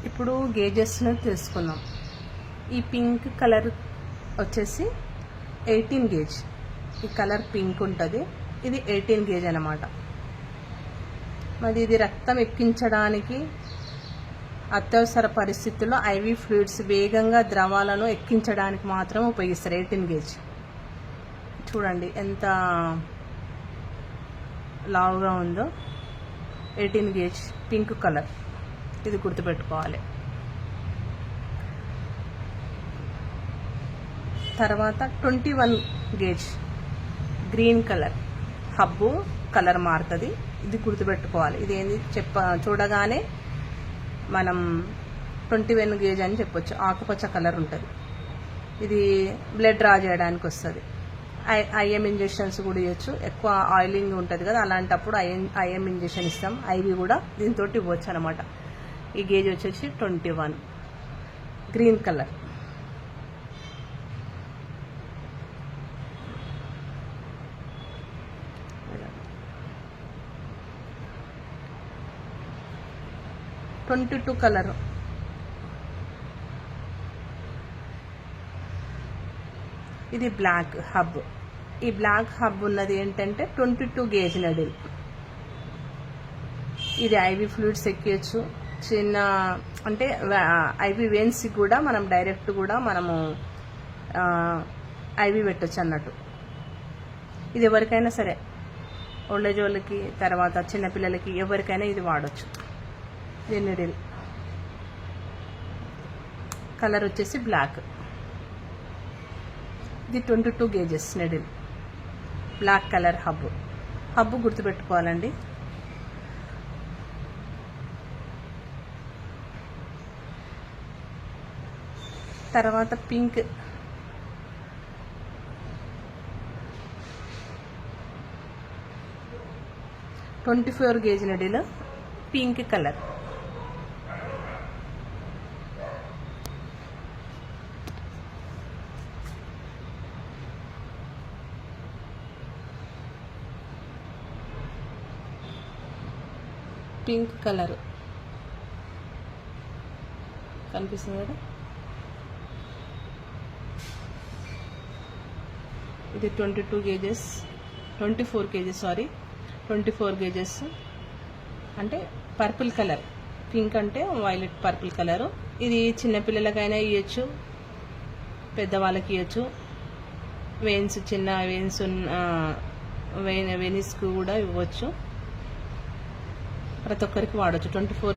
ఇప్పుడు గేజెస్ను తెలుసుకుందాం. ఈ పింక్ కలర్ వచ్చేసి 18 గేజ్. ఈ కలర్ పింక్ ఉంటుంది, ఇది 18 గేజ్ అన్నమాట. మరి ఇది రక్తం ఎక్కించడానికి అత్యవసర పరిస్థితుల్లో ఐవి ఫ్లూయిడ్స్ వేగంగా ద్రవాలను ఎక్కించడానికి మాత్రం ఉపయోగిస్తారు 18 గేజ్. చూడండి ఎంత లావుగా ఉందో. 18 గేజ్ పింక్ కలర్, ఇది గుర్తుపెట్టుకోవాలి. తర్వాత 21 gauge green colour, hub colour మారుతుంది, ఇది గుర్తుపెట్టుకోవాలి. ఇది ఏంది చూడగానే మనం 21 గేజ్ అని చెప్పొచ్చు. ఆకుపచ్చ కలర్ ఉంటుంది, ఇది బ్లడ్ డ్రా చేయడానికి వస్తుంది. ఐఎం ఇంజెక్షన్స్ కూడా ఇవ్వచ్చు. ఎక్కువ ఆయిలింగ్ ఉంటుంది కదా, అలాంటప్పుడు ఐఎం ఇంజెక్షన్ ఇస్తాం. ఐవి కూడా దీంతో ఇవ్వచ్చు అనమాట. ఈ గేజ్ వచ్చేసి 21 గ్రీన్ కలర్. 22 కలర్, ఇది బ్లాక్ హబ్. ఈ బ్లాక్ హబ్ ఉన్నది ఏంటంటే 22 గేజ్ నెడిల్. ఇది ఐవి ఫ్లూయిడ్స్ ఎక్కియచ్చు. చిన్న అంటే ఐవి వెయిన్స్ కూడా మనం డైరెక్ట్ కూడా మనము ఐవి పెట్టచ్చు అన్నట్టు. ఇది ఎవరికైనా సరే, ఓల్డేజ్ వాళ్ళకి, తర్వాత చిన్నపిల్లలకి, ఎవరికైనా ఇది వాడచ్చు. ఇది నెడిల్ కలర్ వచ్చేసి బ్లాక్. ఇది 22 gauges needle, black colour hub. Hub గుర్తుపెట్టుకోవాలండి. తర్వాత pink, (24 gauge needle pink colour. Pink colour కనిపిస్తుంది కదా. ఇది 22 గేజెస్, 24 కేజెస్, 24 గేజెస్. అంటే పర్పుల్ కలర్, పింక్ అంటే వైలెట్ పర్పుల్ కలరు. ఇది చిన్నపిల్లలకైనా ఇవ్వచ్చు, పెద్దవాళ్ళకి ఇవ్వచ్చు. వెయిన్స్, చిన్న వెయిన్స్ వెయిన్స్కి కూడా ఇవ్వచ్చు. ప్రతి ఒక్కరికి వాడచ్చు. 24